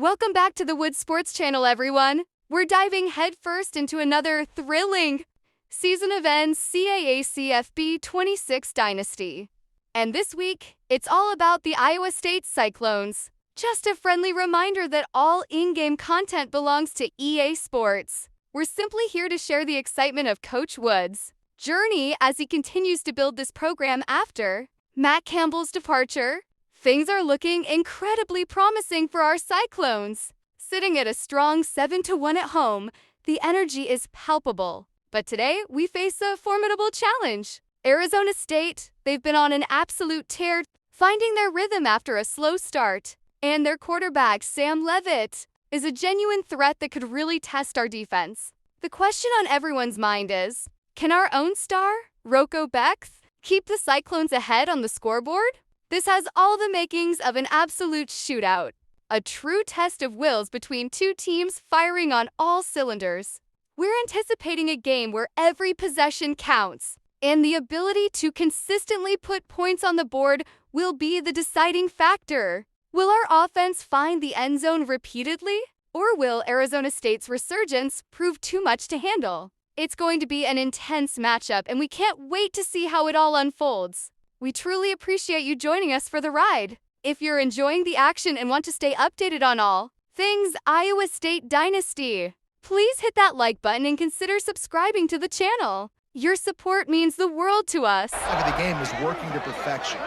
Welcome back to the Wood Sports Channel, everyone. We're diving headfirst into another thrilling season of NCAA CFB26 dynasty. And this week, it's all about the Iowa State Cyclones. Just a friendly reminder that all in-game content belongs to EA Sports. We're simply here to share the excitement of Coach Wood's journey as he continues to build this program after Matt Campbell's departure. Things are looking incredibly promising for our Cyclones. Sitting at a strong 7-1 at home, the energy is palpable. But today, we face a formidable challenge. Arizona State, they've been on an absolute tear, finding their rhythm after a slow start. And their quarterback, Sam Leavitt, is a genuine threat that could really test our defense. The question on everyone's mind is, can our own star, Rocco Becht, keep the Cyclones ahead on the scoreboard? This has all the makings of an absolute shootout, a true test of wills between two teams firing on all cylinders. We're anticipating a game where every possession counts, and the ability to consistently put points on the board will be the deciding factor. Will our offense find the end zone repeatedly, or will Arizona State's resurgence prove too much to handle? It's going to be an intense matchup, and we can't wait to see how it all unfolds. We truly appreciate you joining us for the ride. If you're enjoying the action and want to stay updated on all things Iowa State Dynasty, please hit that like button and consider subscribing to the channel. Your support means the world to us. The game is working to perfection.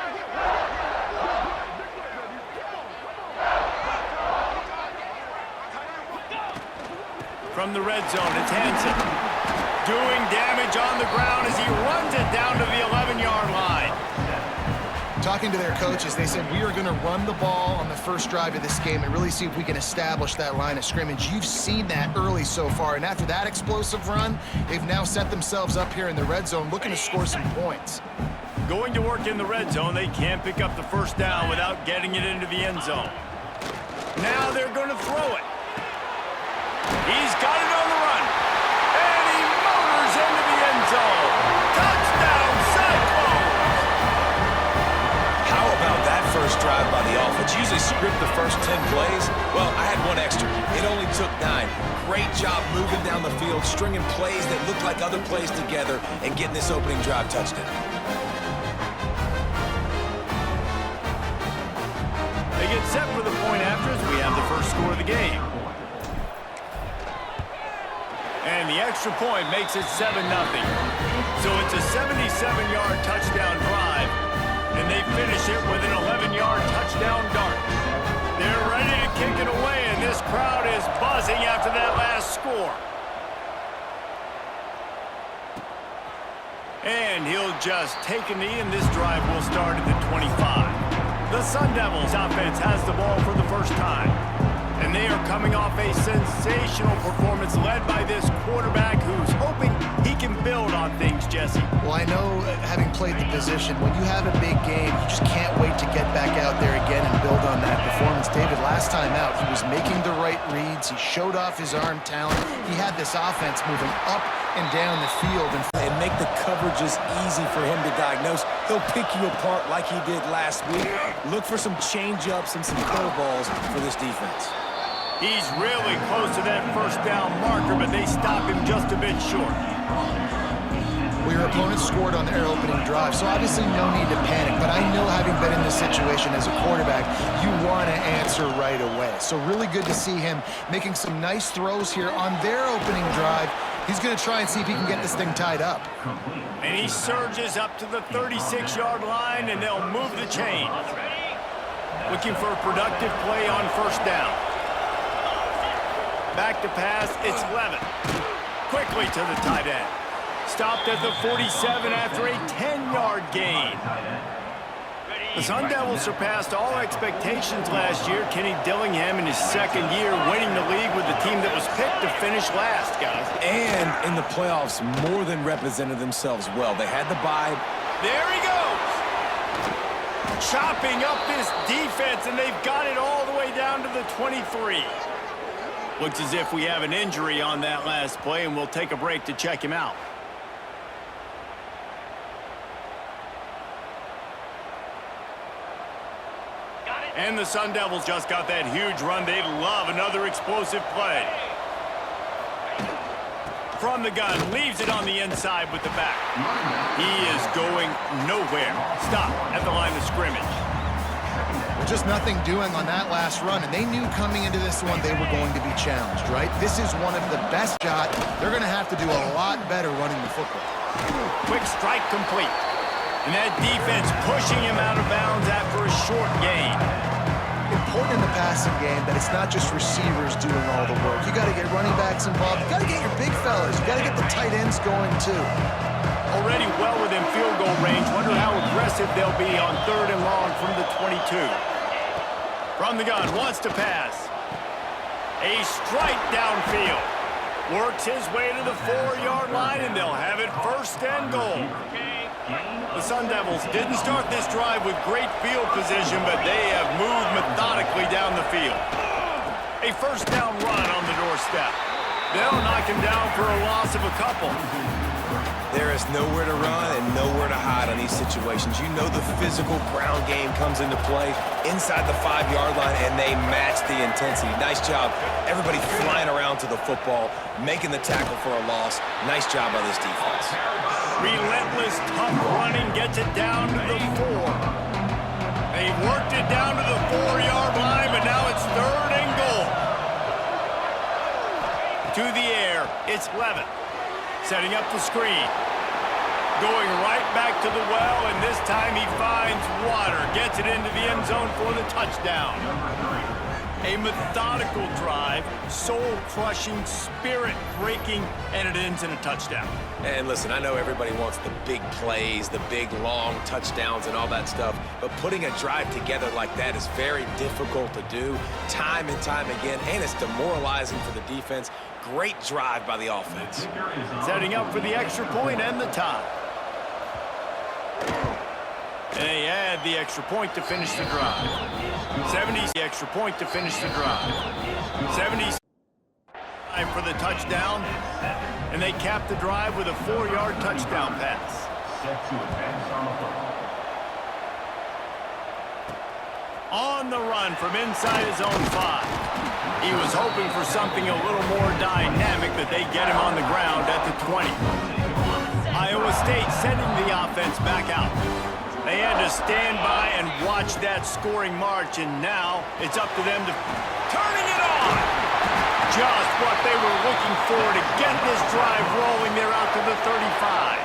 From the red zone, it's Hansen. Doing damage on the ground as he runs it down to the 11-yard line. Talking to their coaches, they said, we are going to run the ball on the first drive of this game and really see if we can establish that line of scrimmage. You've seen that early so far, and after that explosive run, they've now set themselves up here in the red zone looking to score some points. Going to work in the red zone, they can't pick up the first down without getting it into the end zone. Now they're going to throw it. He's got it on the run, and he motors into the end zone. Touchdown, Cyclones! How about that first drive by the offense? Usually script the first 10 plays. Well, I had one extra. It only took 9. Great job moving down the field, stringing plays that look like other plays together, and getting this opening drive touchdown. They get set for the point after as we have the first score of the game. And the extra point makes it 7-0. So it's a 77-yard touchdown drive, and they finish it with an 11-yard touchdown dart. They're ready to kick it away, and this crowd is buzzing after that last score. And he'll just take a knee, and this drive will start at the 25. The Sun Devils offense has the ball for the first time. And they are coming off a sensational performance led by this quarterback who's hoping he can build on things, Jesse. Well, I know, having played the position, when you have a big game, you just can't wait to get back out there again and build on that performance. David, last time out, he was making the right reads. He showed off his arm talent. He had this offense moving up and down the field. And make the coverages easy for him to diagnose. He'll pick you apart like he did last week. Look for some change-ups and some curveballs for this defense. He's really close to that first down marker, but they stop him just a bit short. Well, your opponent scored on their opening drive, so obviously no need to panic. But I know, having been in this situation as a quarterback, you want to answer right away. So really good to see him making some nice throws here on their opening drive. He's going to try and see if he can get this thing tied up. And he surges up to the 36-yard line, and they'll move the chain. Looking for a productive play on first down. Back to pass, it's Leavitt. Quickly to the tight end. Stopped at the 47 after a 10-yard gain. The Sun Devils surpassed all expectations last year. Kenny Dillingham in his second year winning the league with the team that was picked to finish last, guys. And in the playoffs, more than represented themselves well. They had the bye. There he goes. Chopping up this defense, and they've got it all the way down to the 23. Looks as if we have an injury on that last play, and we'll take a break to check him out. Got it. And the Sun Devils just got that huge run. They love another explosive play. From the gun, leaves it on the inside with the back. He is going nowhere. Stop at the line of scrimmage. Just nothing doing on that last run, and they knew coming into this one they were going to be challenged, right? This is one of the best shots. They're going to have to do a lot better running the football. Quick strike complete. And that defense pushing him out of bounds after a short gain. Important in the passing game that it's not just receivers doing all the work. You got to get running backs involved. You got to get your big fellas. You got to get the tight ends going too. Already well within field goal range. Wonder how aggressive they'll be on 3rd and long from the 22. From the gun, wants to pass. A strike downfield. Works his way to the 4-yard line, and they'll have it 1st and goal. The Sun Devils didn't start this drive with great field position, but they have moved methodically down the field. A 1st down run on the doorstep. They'll knock him down for a loss of a couple. There is nowhere to run and nowhere to hide on these situations. You know the physical ground game comes into play inside the 5-yard line, and they match the intensity. Nice job. Everybody flying around to the football, making the tackle for a loss. Nice job by this defense. Relentless, tough running gets it down to the 4. They worked it down to the 4-yard line, but now it's 3rd and goal. To the air, it's Levin. Setting up the screen. Going right back to the well, and this time he finds water. Gets it into the end zone for the touchdown. A methodical drive, soul-crushing, spirit-breaking, and it ends in a touchdown. And listen, I know everybody wants the big plays, the big, long touchdowns and all that stuff, but putting a drive together like that is very difficult to do time and time again, and it's demoralizing for the defense. Great drive by the offense. Setting up for the extra point and the tie. And they add the extra point to finish the drive. 70's the extra point to finish the drive. 70's for the touchdown. And they cap the drive with a 4-yard touchdown pass. On the run from inside his own 5. He was hoping for something a little more dynamic, but they get him on the ground at the 20. Iowa State sending the offense back out. They had to stand by and watch that scoring march, and now it's up to them to turning it on. Just what they were looking for to get this drive rolling. They're out to the 35.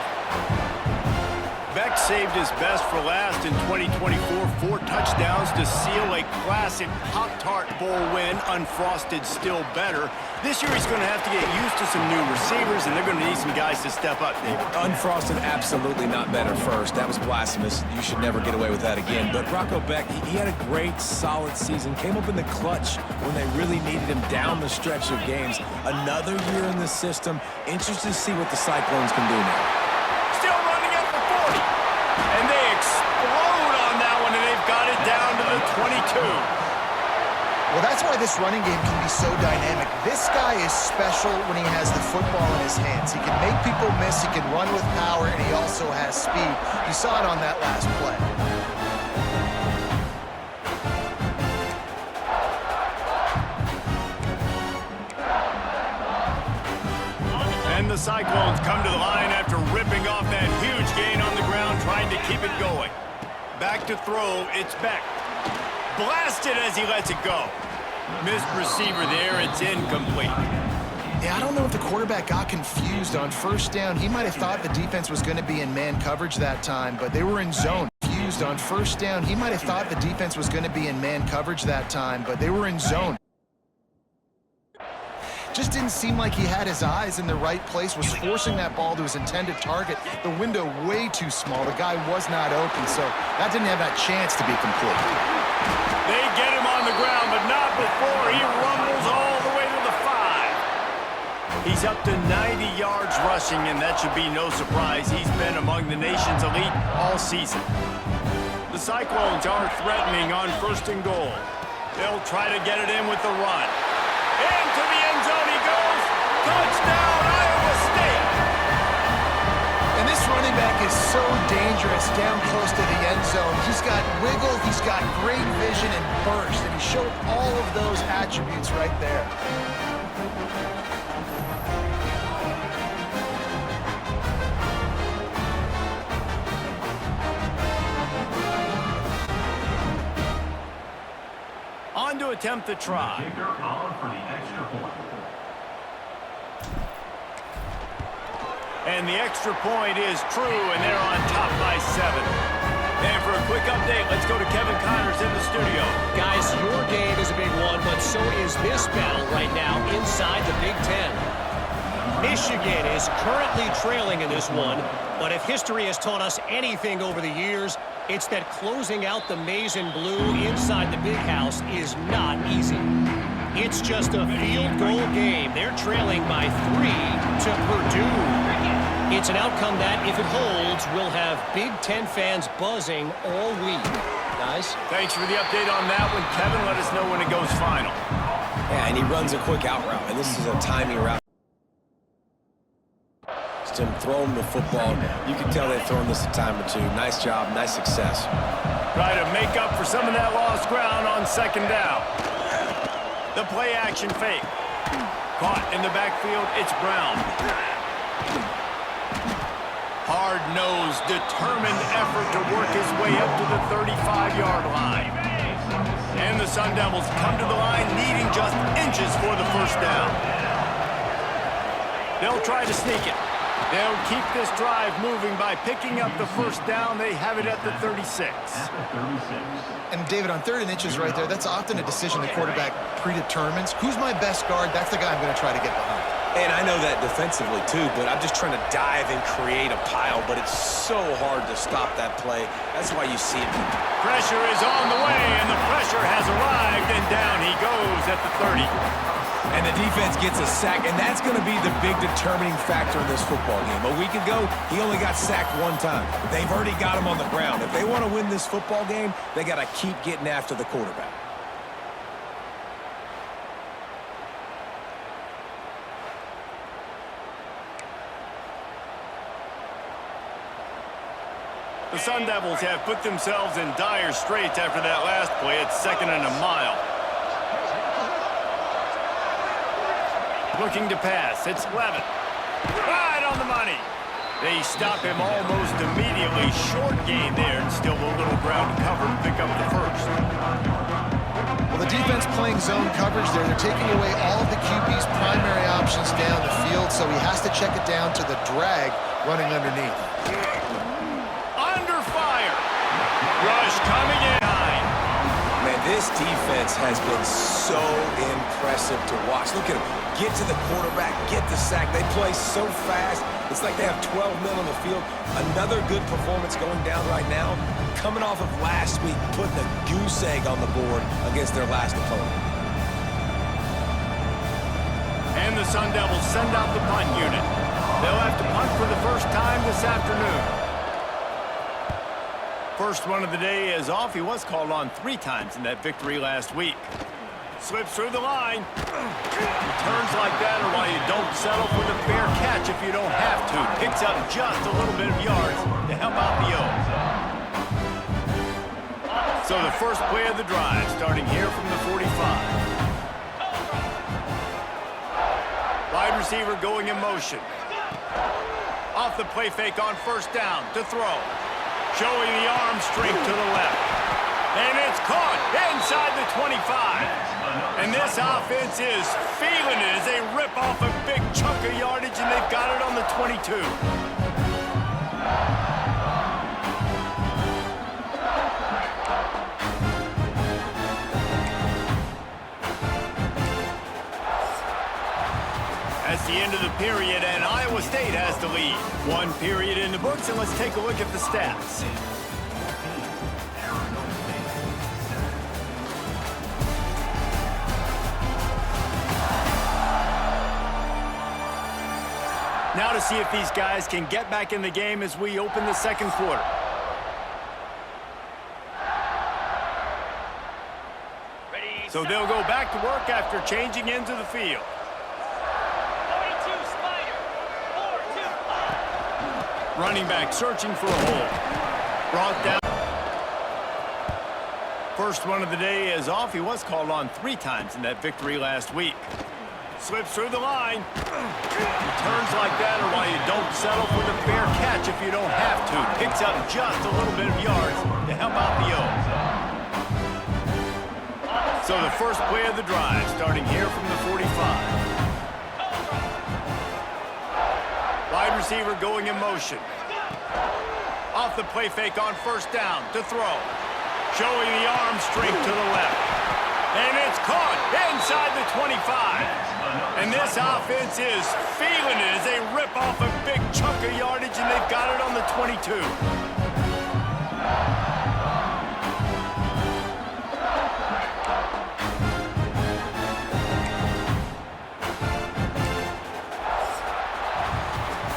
Beck saved his best for last in 2024. 4 touchdowns to seal a classic Pop-Tart Bowl win. Unfrosted, still better. This year he's going to have to get used to some new receivers, and they're going to need some guys to step up, David. Unfrosted, absolutely not better first. That was blasphemous. You should never get away with that again. But Rocco Beck, he had a great, solid season. Came up in the clutch when they really needed him down the stretch of games. Another year in the system. Interested to see what the Cyclones can do now. Still running up the 40. And they explode on that one, and they've got it down to the 22. Well, that's why this running game can be so dynamic. This guy is special when he has the football in his hands. He can make people miss, he can run with power, and he also has speed. You saw it on that last play. And the Cyclones come to the line after ripping off that huge gain on the ground, trying to keep it going. Back to throw, it's Beck. Blasted as he lets it go. Missed receiver there, it's incomplete. Yeah, I don't know if the quarterback got confused on 1st down. He might have thought the defense was going to be in man coverage that time, but they were in zone. Confused on 1st down. He might have thought the defense was going to be in man coverage that time, but they were in zone. Just didn't seem like he had his eyes in the right place, was forcing that ball to his intended target. The window way too small. The guy was not open, so that didn't have that chance to be complete. They get him on the ground, but not before he rumbles all the way to the 5. He's up to 90 yards rushing, and that should be no surprise. He's been among the nation's elite all season. The Cyclones are threatening on 1st and goal. They'll try to get it in with the run. Into the end zone he goes. Touchdown, Iowa State. And this running back quarterback is so dangerous down close to the end zone. He's got wiggle, he's got great vision and burst, and he showed all of those attributes right there. On to attempt the try. And the extra point is true, and they're on top by 7. And for a quick update, let's go to Kevin Connors in the studio. Guys, your game is a big one, but so is this battle right now inside the Big Ten. Michigan is currently trailing in this one, but if history has taught us anything over the years, it's that closing out the maize and blue inside the big house is not easy. It's just a field goal game. They're trailing by 3 to Purdue. It's an outcome that, if it holds, will have Big Ten fans buzzing all week. Guys? Thanks for the update on that one, Kevin. Let us know when it goes final. Yeah, and he runs a quick out route, and this is a timing route. Just him throwing the football. You can tell they've thrown this a time or two. Nice job, nice success. Try to make up for some of that lost ground on second down. The play action fake. Caught in the backfield, it's Brown. Hard-nosed, determined effort to work his way up to the 35-yard line. And the Sun Devils come to the line needing just inches for the first down. They'll try to sneak it. They'll keep this drive moving by picking up the first down. They have it at the 36. And David, on 3rd and inches right there, that's often a decision the quarterback predetermines. Who's my best guard? That's the guy I'm going to try to get behind. And I know that defensively, too, but I'm just trying to dive and create a pile, but it's so hard to stop that play. That's why you see it. Pressure is on the way, and the pressure has arrived, and down he goes at the 30. And the defense gets a sack, and that's going to be the big determining factor in this football game. A week ago, he only got sacked 1 time. They've already got him on the ground. If they want to win this football game, they got to keep getting after the quarterback. The Sun Devils have put themselves in dire straits after that last play. It's 2nd and a mile. Looking to pass. It's Levin. Right on the money. They stop him almost immediately. Short gain there, and still a little ground to cover to pick up the first. Well, the defense playing zone coverage there. They're taking away all of the QB's primary options down the field, so he has to check it down to the drag running underneath. Under fire. Rush coming in high. Man, this defense has been so impressive to watch. Look at him. Get to the quarterback, get the sack. They play so fast. It's like they have 12 men on the field. Another good performance going down right now. Coming off of last week, putting a goose egg on the board against their last opponent. And the Sun Devils send out the punt unit. They'll have to punt for the first time this afternoon. First one of the day is off. He was called on 3 times in that victory last week. Slips through the line. Turns like that are why you don't settle for the fair catch if you don't have to. Picks up just a little bit of yards to help out the O's. So the first play of the drive starting here from the 45. Wide receiver going in motion. Off the play fake on first down to throw. Showing the arm strength to the left. And it's caught inside the 25. And this offense is feeling it as they rip off a big chunk of yardage, and they've got it on the 22. That's the end of the period, and Iowa State has the lead. 1 period in the books, and let's take a look at the stats. Now to see if these guys can get back in the game as we open the second quarter. So they'll go back to work after changing into the field. Running back searching for a hole. Brought down. First one of the day is off. He was called on 3 times in that victory last week. Slips through the line. Turns like that are why you don't settle for the fair catch if you don't have to. Picks up just a little bit of yards to help out the O's. So the first play of the drive starting here from the 45. Wide receiver going in motion. Off the play fake on first down to throw. Showing the arm strength to the left. And it's caught inside the 25. And this offense is feeling it as they rip off a big chunk of yardage, and they've got it on the 22.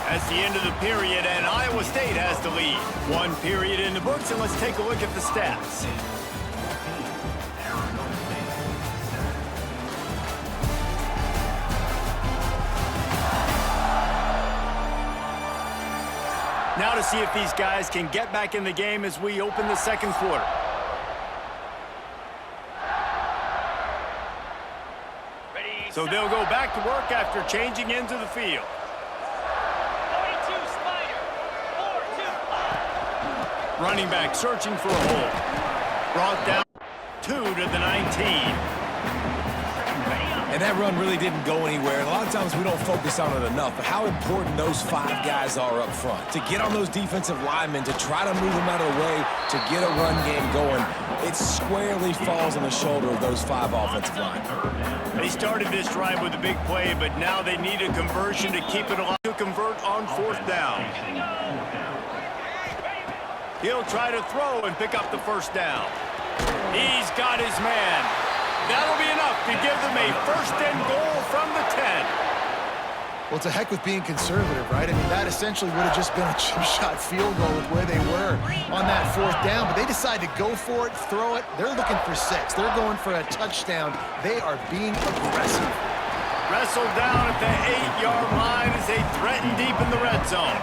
That's the end of the period, and Iowa State has the lead. 1 period in the books, and let's take a look at the stats. Now to see if these guys can get back in the game as we open the second quarter. So they'll go back to work after changing into the field. Running back searching for a hole. Brought down 2 to the 19. And that run really didn't go anywhere. And a lot of times we don't focus on it enough, but how important those 5 guys are up front. To get on those defensive linemen, to try to move them out of the way, to get a run game going, it squarely falls on the shoulder of those 5 offensive linemen. They started this drive with a big play, but now they need a conversion to keep it alive to convert on 4th down. He'll try to throw and pick up the first down. He's got his man. That'll be enough to give them a first and goal from the 10. Well, it's a heck with being conservative, right? I mean, that essentially would have just been a chip shot field goal with where they were on that 4th down, but they decide to go for it, throw it. They're looking for 6. They're going for a touchdown. They are being aggressive. Wrestled down at the 8-yard line as they threaten deep in the red zone.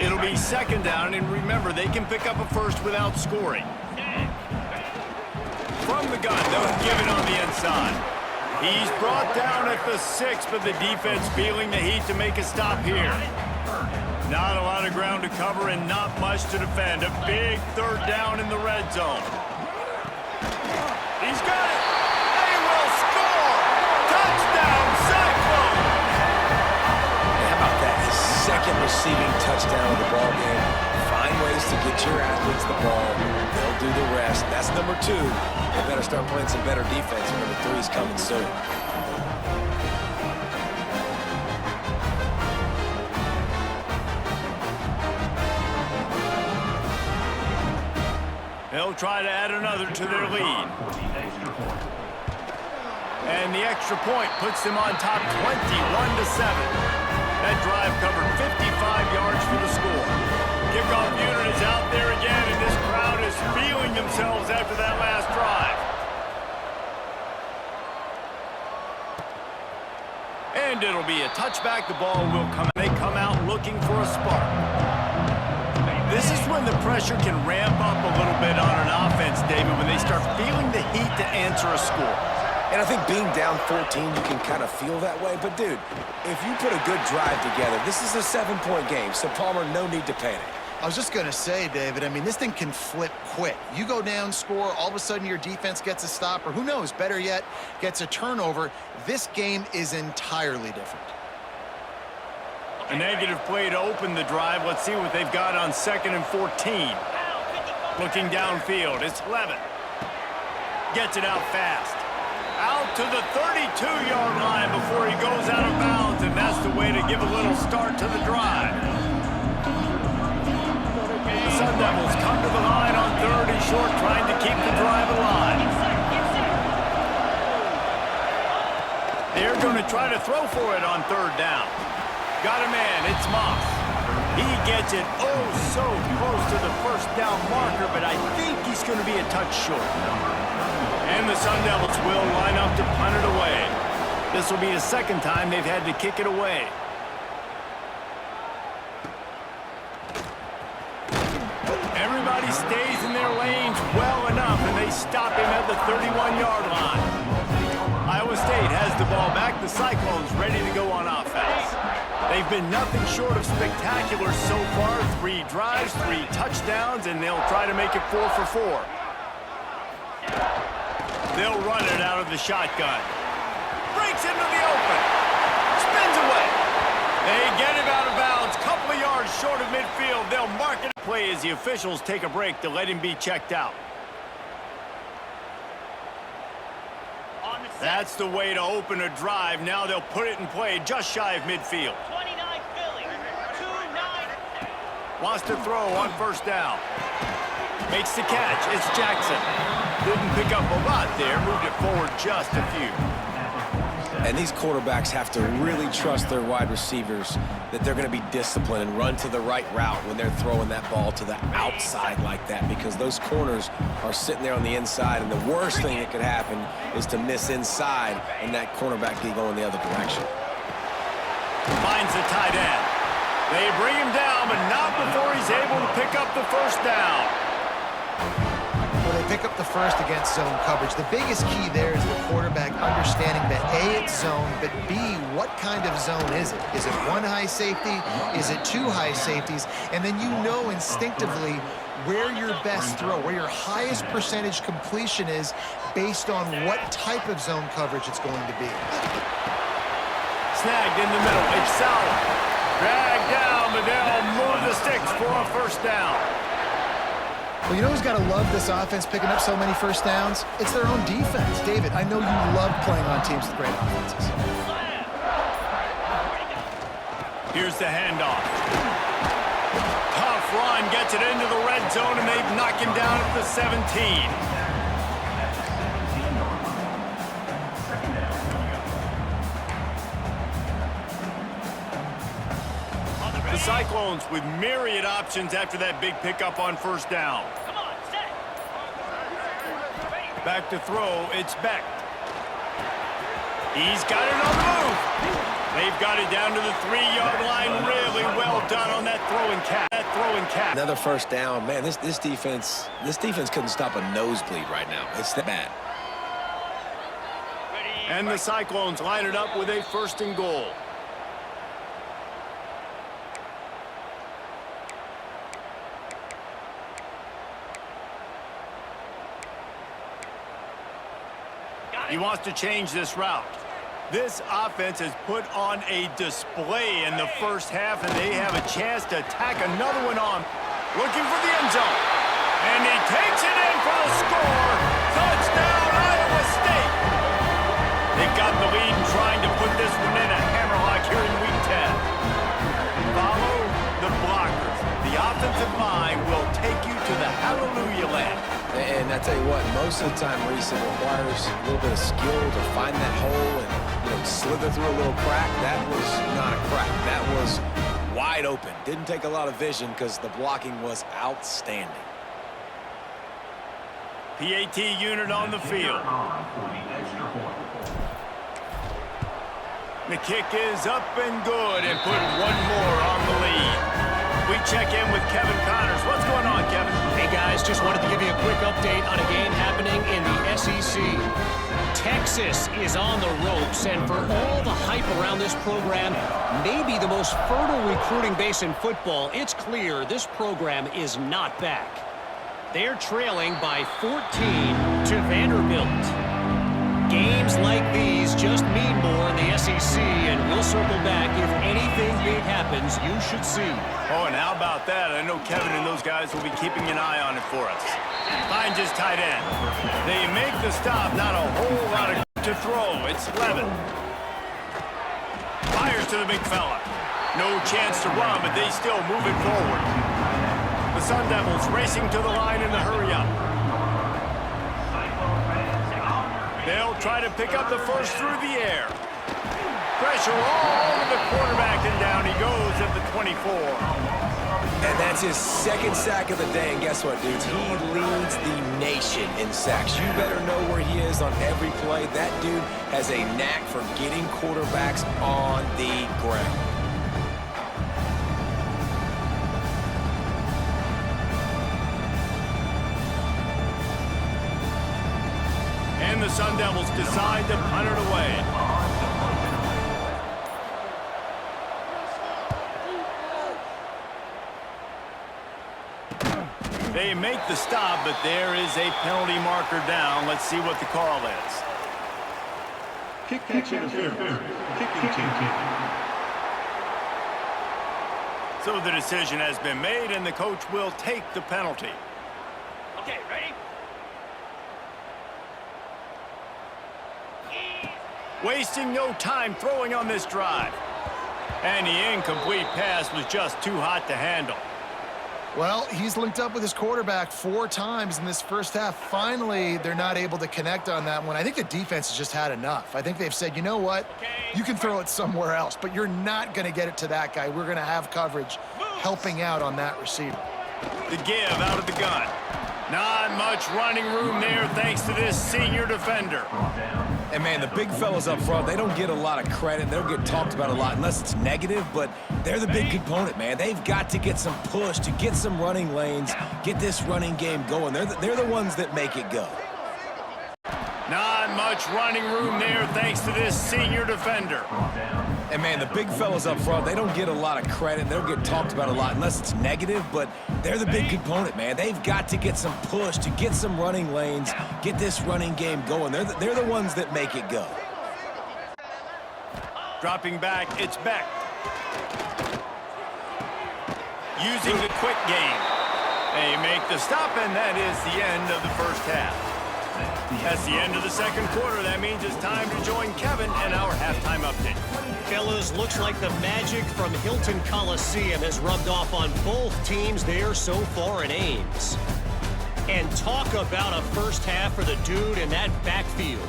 It'll be 2nd down, and remember, they can pick up a first without scoring. From the gun, they'll give it on the inside. He's brought down at the 6, but the defense feeling the heat to make a stop here. Not a lot of ground to cover and not much to defend. A big 3rd down in the red zone. He's got it. They will score. Touchdown, Cyclone. How about that? His 2nd receiving touchdown of the ball game. Find ways to get your athletes the ball. They'll do the rest. That's number 2. They better start playing some better defense. Number 3 is coming soon. They'll try to add another to their lead. And the extra point puts them on top 21-7. That drive covered 55 yards for the score. Kickoff unit is out there again, and this crowd is feeling themselves after that last drive. And it'll be a touchback. The ball will come. They come out looking for a spark. This is when the pressure can ramp up a little bit on an offense, David, when they start feeling the heat to answer a score. And I think being down 14, you can kind of feel that way. But, dude, if you put a good drive together, this is a 7-point game. So, Palmer, no need to panic. I was just going to say, David, I mean, this thing can flip quick. You go down, score, all of a sudden your defense gets a stop, or who knows, better yet, gets a turnover. This game is entirely different. A negative play to open the drive. Let's see what they've got on 2nd and 14. Looking downfield, it's Levitt. Gets it out fast. Out to the 32-yard line before he goes out of bounds, and that's the way to give a little start to the drive. The Sun Devils come to the line on 3rd and short, trying to keep the drive alive. They're going to try to throw for it on 3rd down. Got a man, it's Moss. He gets it so close to the first down marker, but I think he's going to be a touch short. And the Sun Devils will line up to punt it away. This will be the 2nd time they've had to kick it away. their lanes well enough, and they stop him at the 31-yard line. Iowa State has the ball back. The Cyclones ready to go on offense. They've been nothing short of spectacular so far. 3 drives, 3 touchdowns, and they'll try to make it 4 for 4. They'll run it out of the shotgun. Breaks into the open. Spins away. They get him out of bounds. Couple of yards short of midfield. They'll mark it. Play as the officials take a break to let him be checked out. That's the way to open a drive. Now they'll put it in play just shy of midfield. 29 Philly, 2-9. Wants to throw on first down. Makes the catch. It's Jackson. Didn't pick up a lot there. Moved it forward just a few. And these quarterbacks have to really trust their wide receivers that they're going to be disciplined and run to the right route when they're throwing that ball to the outside like that, because those corners are sitting there on the inside, and the worst thing that could happen is to miss inside and that cornerback be going the other direction. Finds the tight end. They bring him down, but not before he's able to pick up the first down. Well, they pick up the first against zone coverage. The biggest key there is the quarterback understanding that A, it's zone, but B, what kind of zone is it? Is it 1 high safety? Is it 2 high safeties? And then you know instinctively where your best throw, where your highest percentage completion is based on what type of zone coverage it's going to be. Snagged in the middle. It's Sauer. Dragged down, but they'll move the sticks for a first down. Well, you know who's got to love this offense picking up so many first downs? It's their own defense. David, I know you love playing on teams with great offenses. Here's the handoff. Tough run, gets it into the red zone, and they've knocked him down at the 17. The Cyclones with myriad options after that big pickup on first down. Come on, set. Back to throw, it's Beck. He's got it on the move. They've got it down to the 3-yard line. Really well done on that throwing catch. Another first down. Man, this defense couldn't stop a nosebleed right now. It's that bad. And the Cyclones line it up with a 1st and goal. He wants to change this route. This offense has put on a display in the first half, and they have a chance to tack another one on. Looking for the end zone. And he takes it in for the score. Touchdown, Iowa State. They've got the lead and trying to put this one in a hammerlock here in Week 10. Follow the blockers. The offensive line will take you to the hallelujah land. And I tell you what, most of the time, Reese, it requires a little bit of skill to find that hole and slither through a little crack. That was not a crack. That was wide open. Didn't take a lot of vision because the blocking was outstanding. PAT unit on the field. The kick is up and good, and put one more on the lead. We check in with Kevin Connors. What's going on, Kevin? Hey, guys, just wanted to give you a quick update on a game happening in the SEC. Texas is on the ropes, and for all the hype around this program, maybe the most fertile recruiting base in football, it's clear this program is not back. They're trailing by 14 to Vanderbilt. Games like these just mean more in the SEC, and we'll circle back. If anything big happens, you should see. Oh, and how about that? I know Kevin and those guys will be keeping an eye on it for us. Finds his tight end. They make the stop, not a whole lot to throw. It's Levin. Fires to the big fella. No chance to run, but they still move it forward. The Sun Devils racing to the line in the hurry-up. They'll try to pick up the first through the air. Pressure all over the quarterback, and down he goes at the 24. And that's his 2nd sack of the day. And guess what, dudes? He leads the nation in sacks. You better know where he is on every play. That dude has a knack for getting quarterbacks on the ground. Sun Devils decide to punt it away. They make the stop, but there is a penalty marker down. Let's see what the call is. Kick interference. Kicking team. So the decision has been made, and the coach will take the penalty. Okay, ready? Wasting no time throwing on this drive. And the incomplete pass was just too hot to handle. Well, he's linked up with his quarterback 4 times in this first half. Finally, they're not able to connect on that one. I think the defense has just had enough. I think they've said, you know what? You can throw it somewhere else, but you're not going to get it to that guy. We're going to have coverage helping out on that receiver. The give out of the gun. Not much running room there thanks to this senior defender. And, man, the big fellas up front, they don't get a lot of credit. They don't get talked about a lot unless it's negative, but they're the big component, man. They've got to get some push, to get some running lanes, get this running game going. They're the ones that make it go. Not much running room there thanks to this senior defender. And, man, the big fellas up front, they don't get a lot of credit. They don't get talked about a lot unless it's negative, but they're the big component, man. They've got to get some push, to get some running lanes, get this running game going. They're the ones that make it go. Dropping back, it's Beck. Using the quick game. They make the stop, and that is the end of the first half. That's the end of the second quarter. That means it's time to join Kevin and our halftime update. Fellas, looks like the magic from Hilton Coliseum has rubbed off on both teams there so far in Ames. And talk about a first half for the dude in that backfield.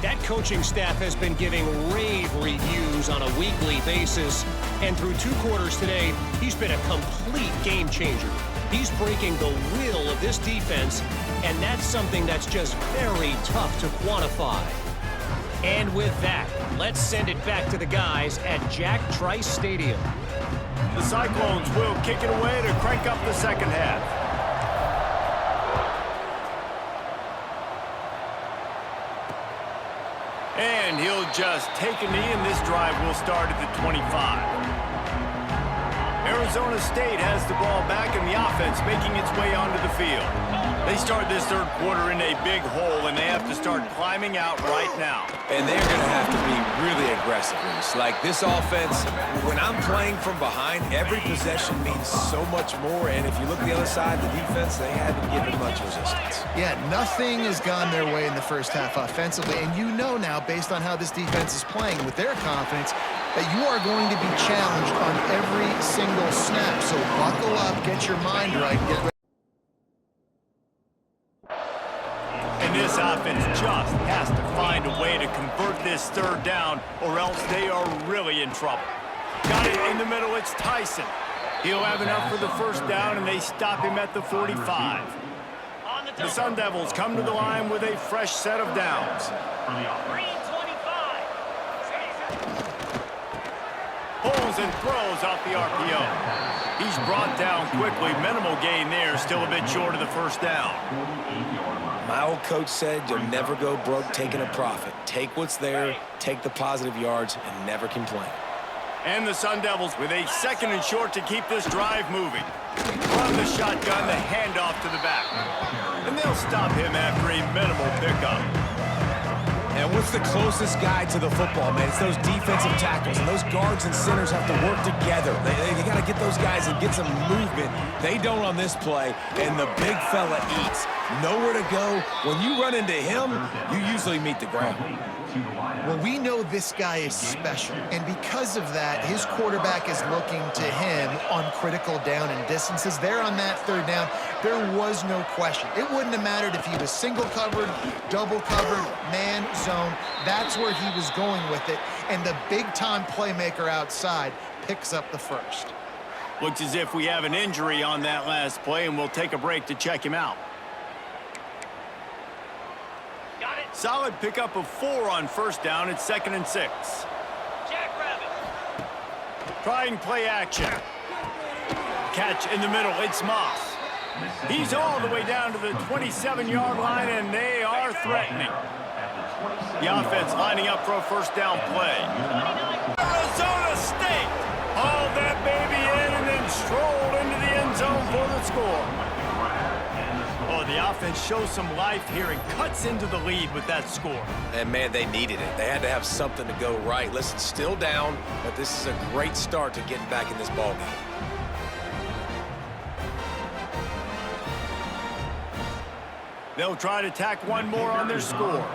That coaching staff has been giving rave reviews on a weekly basis. And through 2 quarters today, he's been a complete game changer. He's breaking the will of this defense, and that's something that's just very tough to quantify. And with that, let's send it back to the guys at Jack Trice Stadium. The Cyclones will kick it away to crank up the second half. And he'll just take a knee, and this drive will start at the 25. Arizona State has the ball back, and the offense making its way onto the field. They start this third quarter in a big hole, and they have to start climbing out right now. And they're going to have to be really aggressive. Like this offense, when I'm playing from behind, every possession means so much more. And if you look the other side, the defense, they haven't given much resistance. Yeah, nothing has gone their way in the first half offensively. And you know now, based on how this defense is playing with their confidence, that you are going to be challenged on every single snap. So buckle up, get your mind right, get ready. And this offense just has to find a way to convert this third down, or else they are really in trouble. Got it in the middle, it's Tyson. He'll have enough for the first down, and they stop him at the 45. The Sun Devils come to the line with a fresh set of downs. Pulls and throws off the RPO. He's brought down quickly. Minimal gain there, still a bit short of the first down. My old coach said you'll never go broke taking a profit. Take what's there, take the positive yards, and never complain. And the Sun Devils with a second and short to keep this drive moving. From the shotgun, the handoff to the back. And they'll stop him after a minimal pickup. And what's the closest guy to the football, man? It's those defensive tackles, and those guards and centers have to work together. They got to get those guys and get some movement. They don't on this play, and the big fella eats. Nowhere to go. When you run into him, you usually meet the ground. Well, we know this guy is special, and because of that, his quarterback is looking to him on critical down and distances. There on that third down, there was no question. It wouldn't have mattered if he was single covered, double covered, man, zone. That's where he was going with it, and the big-time playmaker outside picks up the first. Looks as if we have an injury on that last play, and we'll take a break to check him out. Solid pickup of 4 on first down. It's 2nd and 6. Jackrabbit. Trying play action. Catch in the middle. It's Moss. He's all the way down to the 27-yard line, and they are threatening. The offense lining up for a first down play. Arizona State hauled that baby in and then strolled into the end zone for the score. Oh, the offense shows some life here and cuts into the lead with that score. And, man, they needed it. They had to have something to go right. Listen, still down, but this is a great start to getting back in this ballgame. They'll try to tack one more on their score.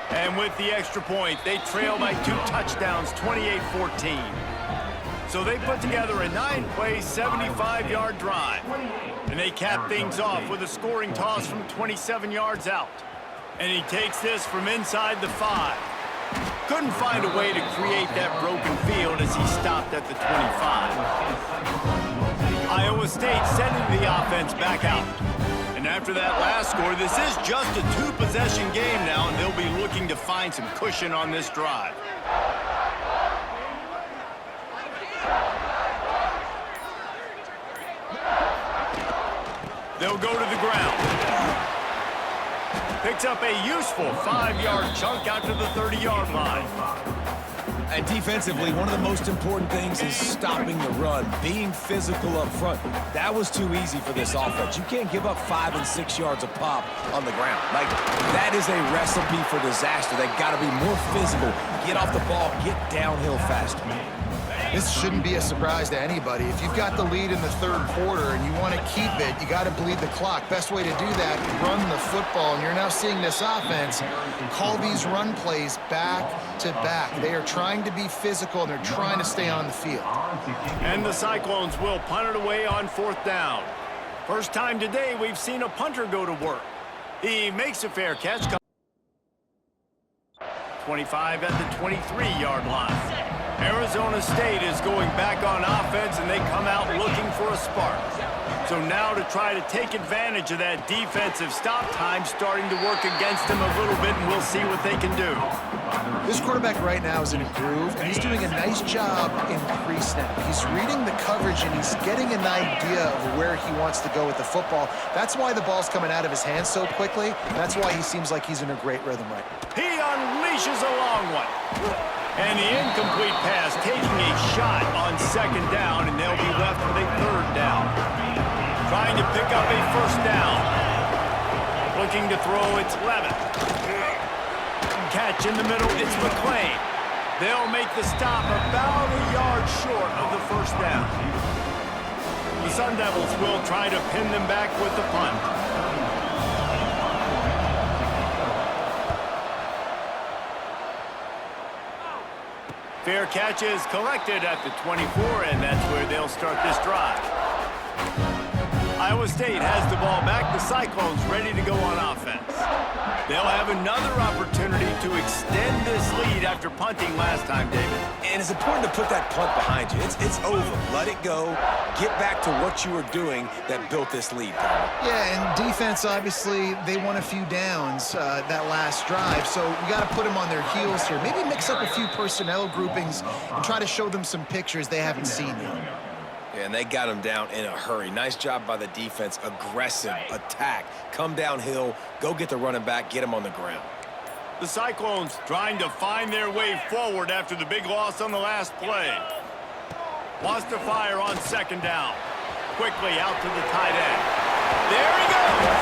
And with the extra point, they trail by 2 touchdowns, 28-14. So they put together a 9-play, 75-yard drive. And they cap things off with a scoring toss from 27 yards out. And he takes this from inside the 5. Couldn't find a way to create that broken field as he stopped at the 25. Iowa State sending the offense back out. And after that last score, this is just a 2-possession game now, and they'll be looking to find some cushion on this drive. They'll go to the ground. Picks up a useful 5-yard chunk out to the 30-yard line. And defensively, one of the most important things is stopping the run, being physical up front. That was too easy for this offense. You can't give up 5 and 6 yards a pop on the ground. Like, that is a recipe for disaster. They got to be more physical, get off the ball, get downhill faster. This shouldn't be a surprise to anybody. If you've got the lead in the third quarter and you want to keep it, you got to bleed the clock. Best way to do that, run the football. And you're now seeing this offense call these run plays back to back. They are trying to be physical, and they're trying to stay on the field. And the Cyclones will punt it away on 4th down. First time today we've seen a punter go to work. He makes a fair catch. 25 at the 23-yard line. Arizona State is going back on offense, and they come out looking for a spark. So now to try to take advantage of that defensive stop time starting to work against them a little bit, and we'll see what they can do. This quarterback right now is in a groove, and he's doing a nice job in pre-snap. He's reading the coverage, and he's getting an idea of where he wants to go with the football. That's why the ball's coming out of his hands so quickly. That's why he seems like he's in a great rhythm right now. He unleashes a long one. And the incomplete pass taking a shot on 2nd down, and they'll be left with a 3rd down. Trying to pick up a 1st down. Looking to throw, it's Levitt. Catch in the middle, it's McClain. They'll make the stop about a yard short of the 1st down. The Sun Devils will try to pin them back with the punt. Fair catch is collected at the 24, and that's where they'll start this drive. Iowa State has the ball back. The Cyclones ready to go on offense. They'll have another opportunity to extend this lead after punting last time, David. And it's important to put that punt behind you. It's over. Let it go. Get back to what you were doing that built this lead. Yeah, and defense, obviously, they won a few downs that last drive, so we got to put them on their heels here. Maybe mix up a few personnel groupings and try to show them some pictures they haven't seen yet. Yeah, and they got him down in a hurry. Nice job by the defense. Aggressive attack. Come downhill. Go get the running back. Get him on the ground. The Cyclones trying to find their way forward after the big loss on the last play. Wants to fire on 2nd down. Quickly out to the tight end. There he goes.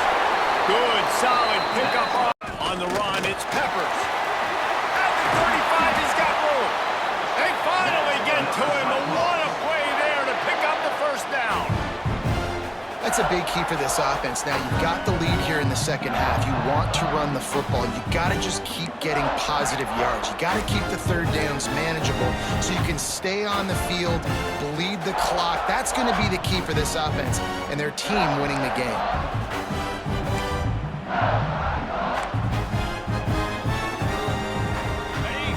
Good, solid pickup on the run. It's Peppers. At the 35, he's got room. They finally get to him. What a play there to pick up the 1st down. That's a big key for this offense. Now, you've got the lead here in the second half. You want to run the football. You got to just keep getting positive yards. You got to keep the 3rd downs manageable so you can stay on the field, bleed the clock. That's going to be the key for this offense and their team winning the game.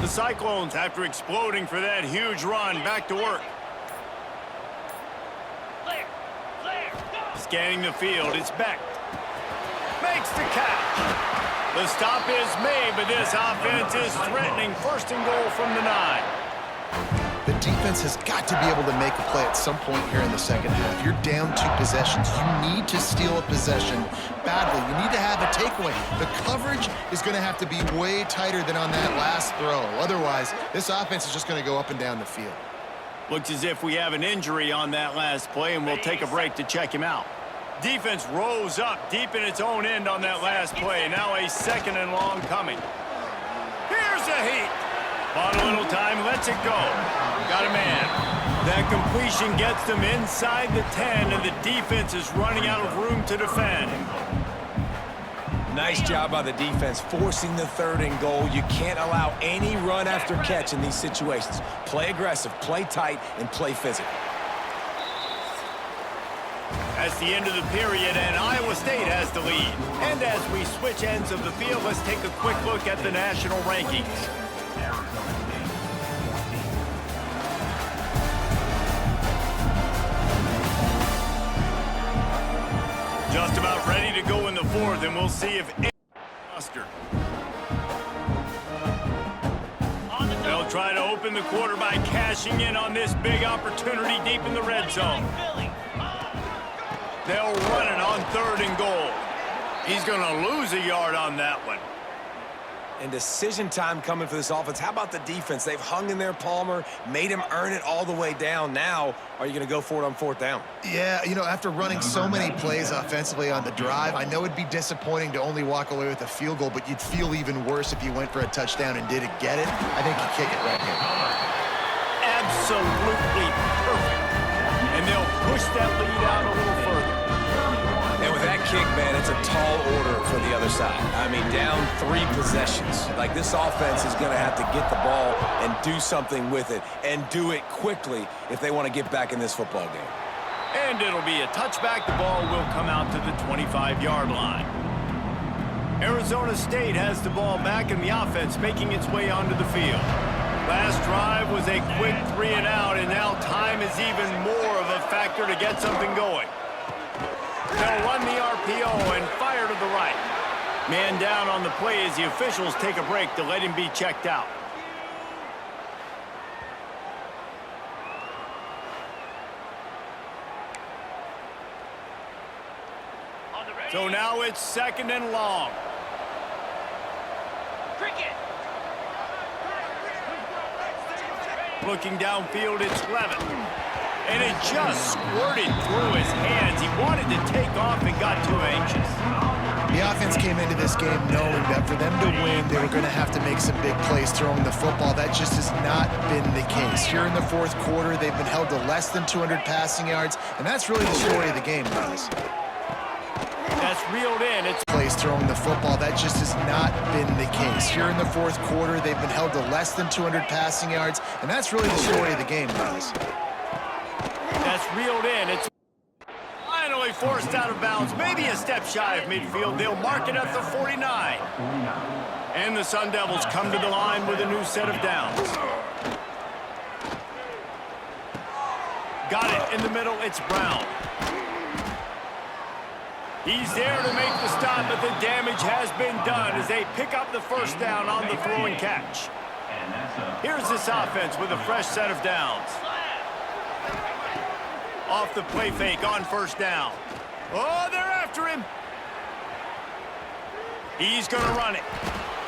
The Cyclones, after exploding for that huge run, back to work. Scanning the field, it's Beck. Makes the catch. The stop is made, but this offense is threatening 1st and goal from the 9. The defense has got to be able to make a play at some point here in the second half. You're down 2 possessions. You need to steal a possession badly. You need to have a takeaway. The coverage is going to have to be way tighter than on that last throw. Otherwise, this offense is just going to go up and down the field. Looks as if we have an injury on that last play, and we'll take a break to check him out. Defense rose up deep in its own end on that last play. Now a 2nd and long coming. Here's a heat. On a little time, lets it go. Got a man. That completion gets them inside the 10, and the defense is running out of room to defend. Nice job by the defense, forcing the 3rd and goal. You can't allow any run after catch in these situations. Play aggressive, play tight, and play physical. That's the end of the period, and Iowa State has the lead. And as we switch ends of the field, let's take a quick look at the national rankings. Just about ready to go in the 4th, and we'll see if mustard. They'll try to open the quarter by cashing in on this big opportunity deep in the red zone. They'll run it on 3rd and goal. He's going to lose a yard on that one. And decision time coming for this offense. How about the defense? They've hung in there, Palmer, made him earn it all the way down. Now, are you going to go for it on 4th down? Yeah, you know, after running so many plays offensively on the drive, I know it'd be disappointing to only walk away with a field goal, but you'd feel even worse if you went for a touchdown and didn't get it. I think you kick it right here. Absolutely perfect. And they'll push that lead out a little further. And with that kick, man, it's a tall order for the other side. I mean, down 3 possessions. Like, this offense is going to have to get the ball and do something with it, and do it quickly if they want to get back in this football game. And it'll be a touchback. The ball will come out to the 25-yard line. Arizona State has the ball back, and the offense making its way onto the field. Last drive was a quick 3 and out, and now time is even more of a factor to get something going. They'll run the RPO and fire to the right. Man down on the play as the officials take a break to let him be checked out. So now it's 2nd and long. Cricket. Looking downfield, it's Levin. And it just squirted through his hands. He wanted to take off and got too anxious. The offense came into this game knowing that for them to win, they were going to have to make some big plays throwing the football. That just has not been the case. Here in the 4th quarter, they've been held to less than 200 passing yards, and that's really the story of the game, guys. That's reeled in. It's plays throwing the football. That just has not been the case. Here in the 4th quarter, they've been held to less than 200 passing yards, and that's really the story of the game, guys. That's reeled in. It's finally forced out of bounds. Maybe a step shy of midfield. They'll mark it at the 49. And the Sun Devils come to the line with a new set of downs. Got it in the middle. It's Brown. He's there to make the stop, but the damage has been done as they pick up the 1st down on the throw and catch. Here's this offense with a fresh set of downs. Off the play fake on 1st down. Oh, they're after him. He's going to run it.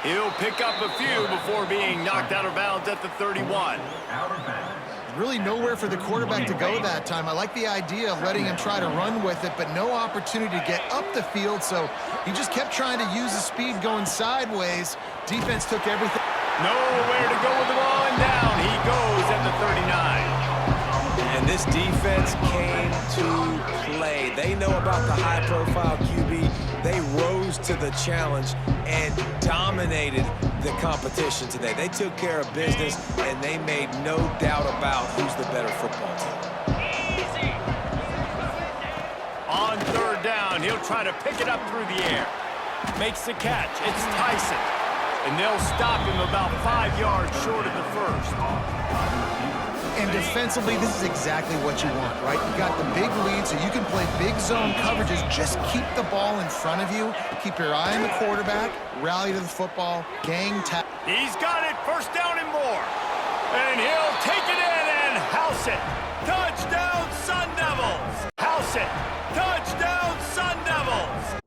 He'll pick up a few before being knocked out of bounds at the 31. Really nowhere for the quarterback to go that time. I like the idea of letting him try to run with it, but no opportunity to get up the field, so he just kept trying to use the speed going sideways. Defense took everything. Nowhere to go with the ball, and down he goes at the 39. And this defense came to play. They know about the high-profile QB. They rose to the challenge and dominated the competition today. They took care of business, and they made no doubt about who's the better football team. Easy. On 3rd down, he'll try to pick it up through the air. Makes the catch. It's Tyson. And they'll stop him about 5 yards short of the 1st. And defensively, this is exactly what you want, right? You got the big lead, so you can play big zone coverages. Just keep the ball in front of you. Keep your eye on the quarterback. Rally to the football. Gang tap. He's got it. 1st down and more. And he'll take it in, and House it. Touchdown, Sun Devils. House it. Touchdown, Sun Devils.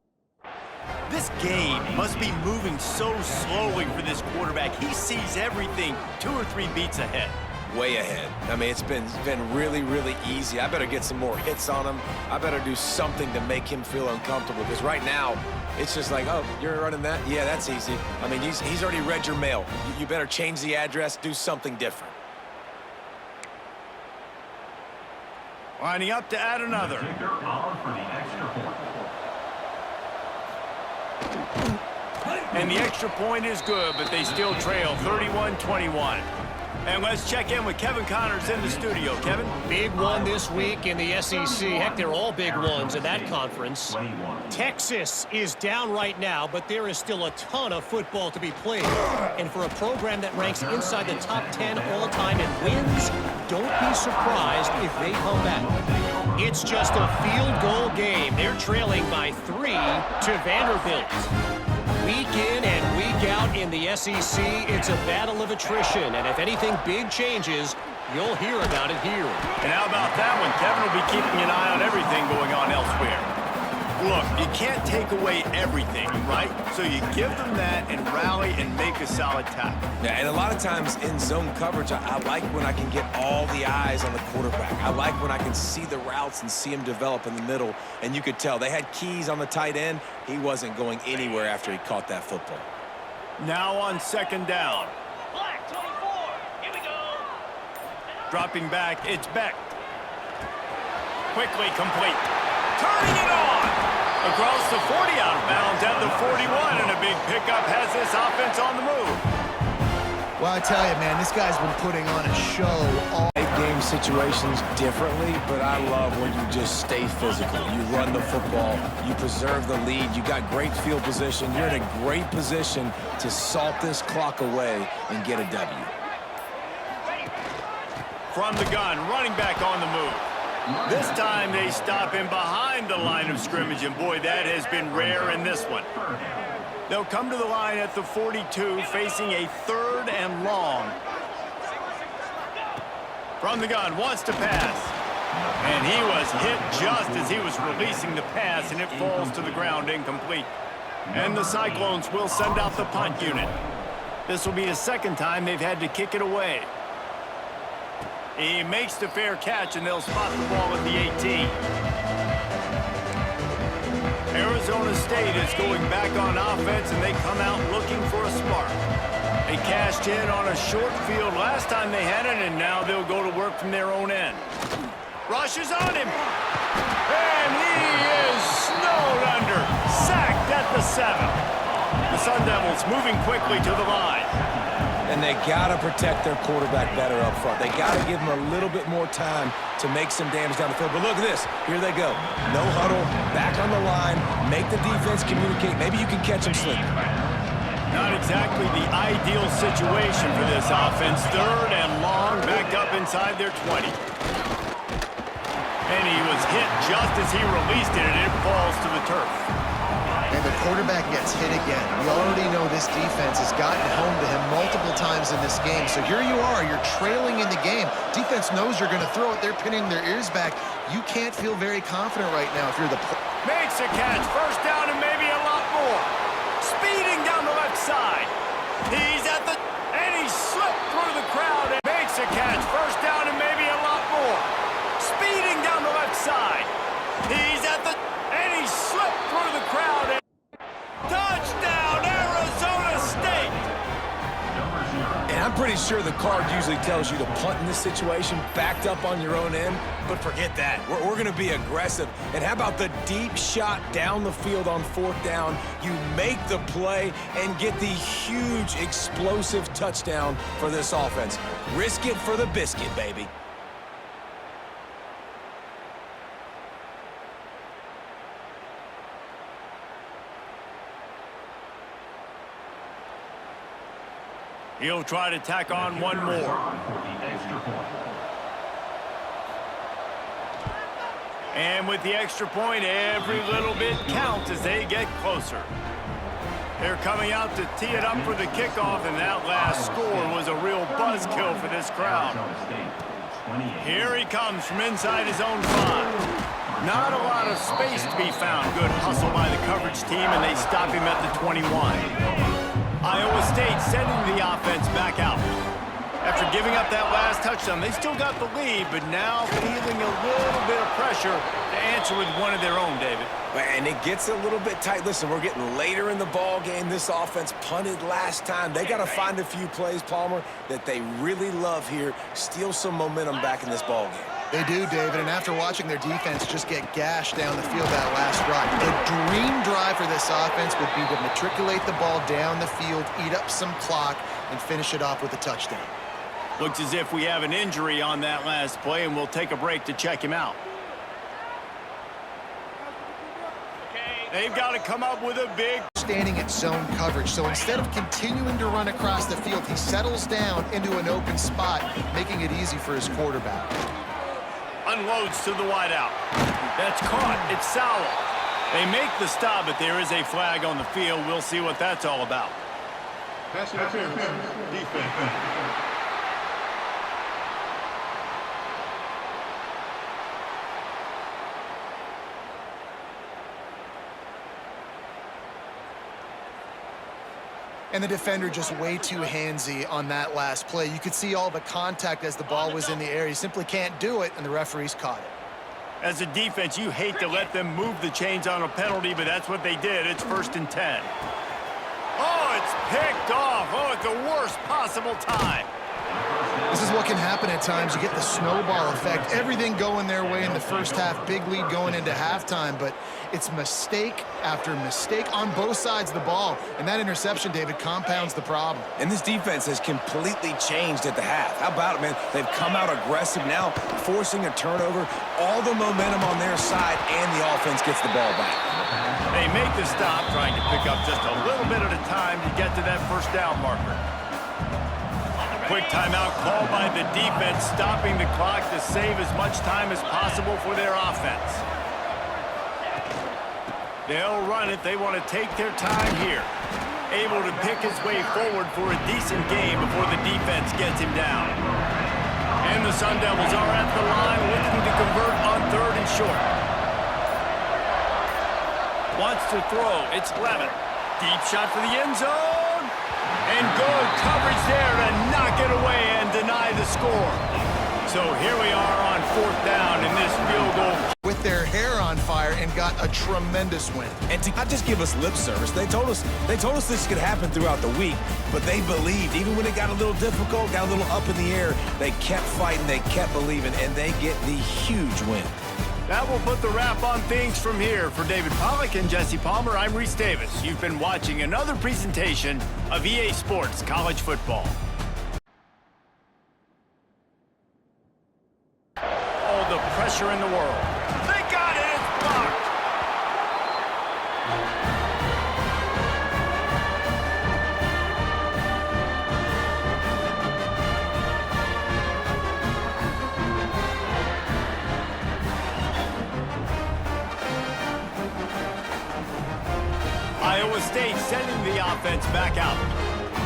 This game must be moving so slowly for this quarterback. He sees everything 2 or 3 beats ahead. Way ahead. I mean, it's been really, really easy. I better get some more hits on him. I better do something to make him feel uncomfortable, because right now, it's just like, oh, you're running that? Yeah, that's easy. I mean, he's already read your mail. You better change the address, do something different. Lining up to add another. And the extra point is good, but they still trail 31-21. And let's check in with Kevin Connors in the studio. Kevin? Big one this week in the SEC. Heck, they're all big ones in that conference. Texas is down right now, but there is still a ton of football to be played. And for a program that ranks inside the top 10 all-time in wins, don't be surprised if they come back. It's just a field goal game. They're trailing by 3 to Vanderbilt. Week in and week out in the SEC, it's a battle of attrition. And if anything big changes, you'll hear about it here. And how about that one? Kevin will be keeping an eye on everything going on elsewhere. Look, you can't take away everything, right? So you give them that and rally and make a solid tackle. Yeah, and a lot of times in zone coverage, I like when I can get all the eyes on the quarterback. I like when I can see the routes and see him develop in the middle. And you could tell they had keys on the tight end. He wasn't going anywhere after he caught that football. Now on second down. Black 24. Here we go. Dropping back, it's Beck. Quickly complete. Turning it on. Across the 40, out of bounds at the 41, and a big pickup has this offense on the move. Well, I tell you, man, this guy's been putting on a show all Game situations differently, but I love when you just stay physical. You run the football, you preserve the lead, you got great field position. You're in a great position to salt this clock away and get a W. From the gun, running back on the move. This time they stop him behind the line of scrimmage, and boy, that has been rare in this one. They'll come to the line at the 42, facing a 3rd and long. From the gun, wants to pass. And he was hit just as he was releasing the pass, and it falls to the ground incomplete. And the Cyclones will send out the punt unit. This will be the 2nd time they've had to kick it away. He makes the fair catch, and they'll spot the ball at the 18. Arizona State is going back on offense, and they come out looking for a spark. They cashed in on a short field last time they had it, and now they'll go to work from their own end. Rushes on him. And he is snowed under. Sacked at the 7. The Sun Devils moving quickly to the line. And they got to protect their quarterback better up front. They got to give him a little bit more time to make some damage down the field. But look at this. Here they go. No huddle, back on the line, make the defense communicate. Maybe you can catch him slipping. Not exactly the ideal situation for this offense. 3rd and long, back up inside their 20. And he was hit just as he released it, and it falls to the turf. and the quarterback gets hit again. We already know this defense has gotten home to him multiple times in this game. So here you are, you're trailing in the game. Defense knows you're going to throw it. They're pinning their ears back. You can't feel very confident right now if you're the... Makes a catch, first down and maybe a lot more. Speeding down the left side. He's at the... and he slipped through the crowd and makes a catch, first down and maybe a lot more. Speeding down the left side. He's at the... and he slipped through the crowd and... touchdown, Arizona State! And I'm pretty sure the card usually tells you to punt in this situation, backed up on your own end, but forget that. We're going to be aggressive. And how about the deep shot down the field on fourth down? You make the play and get the huge explosive touchdown for this offense. Risk it for the biscuit, baby. He'll try to tack on one more. And with the extra point, every little bit counts as they get closer. They're coming out to tee it up for the kickoff, and that last score was a real buzzkill for this crowd. Here he comes from inside his own 5. Not a lot of space to be found. Good hustle by the coverage team, and they stop him at the 21. Iowa State sending the offense back out. After giving up that last touchdown, they still got the lead, but now feeling a little bit of pressure to answer with one of their own, David. And it gets a little bit tight. Listen, we're getting later in the ball game. This offense punted last time. They got to find a few plays, Palmer, that they really love here. Steal some momentum back in this ball game. They do, David, and after watching their defense just get gashed down the field that last drive, the dream drive for this offense would be to matriculate the ball down the field, eat up some clock, and finish it off with a touchdown. Looks as if we have an injury on that last play, and we'll take a break to check him out. They've got to come up with a big... Standing at zone coverage, so instead of continuing to run across the field, he settles down into an open spot, making it easy for his quarterback. Unloads to the wideout. That's caught. It's Sowell. They make the stop, but there is a flag on the field. We'll see what that's all about. Pass interference. Defense. And the defender just way too handsy on that last play. You could see all the contact as the ball was in the air. He simply can't do it, and the referees caught it. As a defense, you hate to let them move the chains on a penalty, but that's what they did. It's 1st and 10. Oh, it's picked off. Oh, at the worst possible time. This is what can happen at times. You get the snowball effect. Everything going their way in the first half. Big lead going into halftime, but it's mistake after mistake on both sides of the ball. And that interception, David, compounds the problem. And this defense has completely changed at the half. How about it, man? They've come out aggressive now, forcing a turnover. All the momentum on their side, and the offense gets the ball back. They make the stop, trying to pick up just a little bit at a time to get to that first down marker. Quick timeout called by the defense, stopping the clock to save as much time as possible for their offense. They'll run it. They want to take their time here. Able to pick his way forward for a decent game before the defense gets him down. And the Sun Devils are at the line looking to convert on 3rd and short. Wants to throw. It's Levin. Deep shot for the end zone. And good coverage there to knock it away and deny the score. So here we are on 4th down in this field goal. With their hair on fire and got a tremendous win. And to not just give us lip service, they told us this could happen throughout the week, but they believed. Even when it got a little difficult, got a little up in the air, they kept fighting, they kept believing, and they get the huge win. That will put the wrap on things from here. For David Pollack and Jesse Palmer, I'm Reese Davis. You've been watching another presentation of EA Sports College Football. All the pressure in the world. They got it. It's blocked. Iowa State sending the offense back out.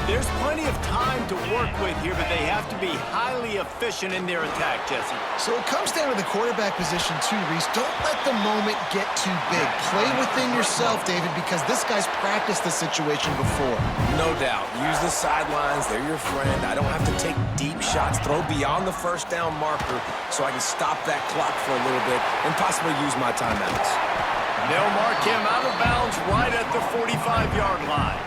There's plenty of time to work with here, but they have to be highly efficient in their attack, Jesse. So it comes down to the quarterback position too, Reese. Don't let the moment get too big. Play within yourself, David, because this guy's practiced the situation before. No doubt. Use the sidelines. They're your friend. I don't have to take deep shots, throw beyond the first down marker so I can stop that clock for a little bit and possibly use my timeouts. They'll mark him out of bounds right at the 45-yard line.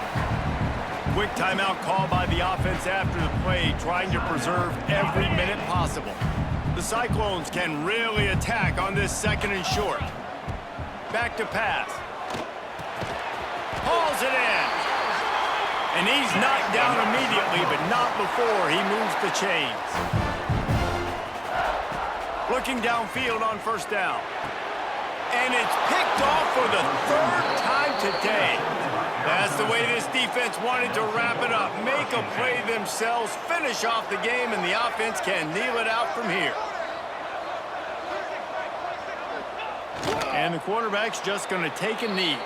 Quick timeout call by the offense after the play, trying to preserve every minute possible. The Cyclones can really attack on this 2nd and short. Back to pass. Hauls it in. And he's knocked down immediately, but not before he moves the chains. Looking downfield on 1st down. And it's picked off for the 3rd time today. That's the way this defense wanted to wrap it up. Make a play themselves, finish off the game, and the offense can kneel it out from here. And the quarterback's just going to take a knee.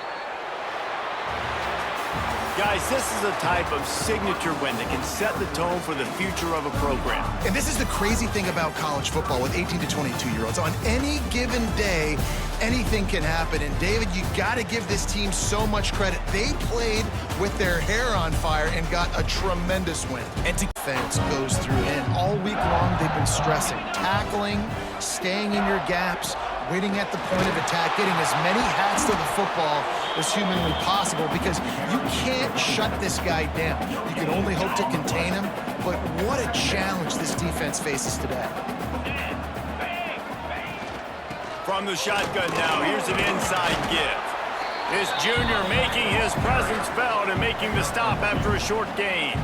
Guys, this is a type of signature win that can set the tone for the future of a program. And this is the crazy thing about college football with 18 to 22-year-olds. On any given day, anything can happen. And David, you got to give this team so much credit. They played with their hair on fire and got a tremendous win. And defense goes through, and all week long they've been stressing, tackling, staying in your gaps, waiting at the point of attack, getting as many hats to the football as humanly possible, because you can't shut this guy down. You can only hope to contain him, but what a challenge this defense faces today. From the shotgun now, here's an inside give. This junior making his presence felt and making the stop after a short gain.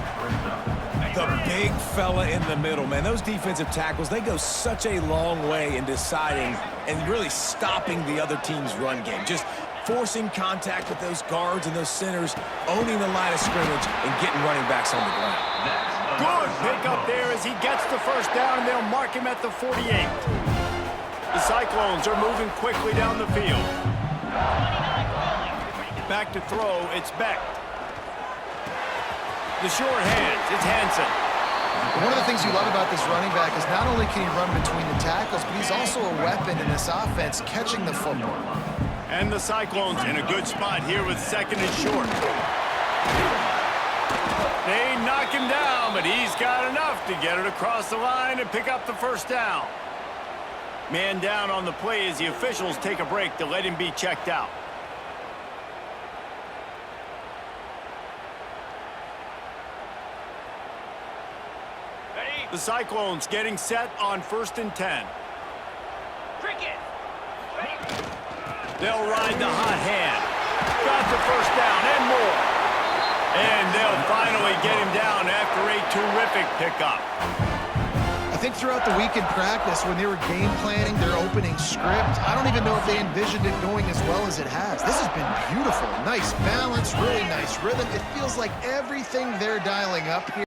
The big fella in the middle, man. Those defensive tackles, they go such a long way in deciding and really stopping the other team's run game. Just forcing contact with those guards and those centers, owning the line of scrimmage, and getting running backs on the ground. Good pick up there as he gets the first down, and they'll mark him at the 48. The Cyclones are moving quickly down the field. Back to throw, it's Beck. The short hands, it's Hansen. One of the things you love about this running back is not only can he run between the tackles, but he's also a weapon in this offense, catching the football. And the Cyclones in a good spot here with second and short. They knock him down, but he's got enough to get it across the line and pick up the first down. Man down on the play as the officials take a break to let him be checked out. The Cyclones getting set on 1st and 10. Cricket. They'll ride the hot hand. Got the first down and more. And they'll finally get him down after a terrific pickup. I think throughout the week in practice, when they were game planning their opening script, I don't even know if they envisioned it going as well as it has. This has been beautiful. Nice balance, really nice rhythm. It feels like everything they're dialing up here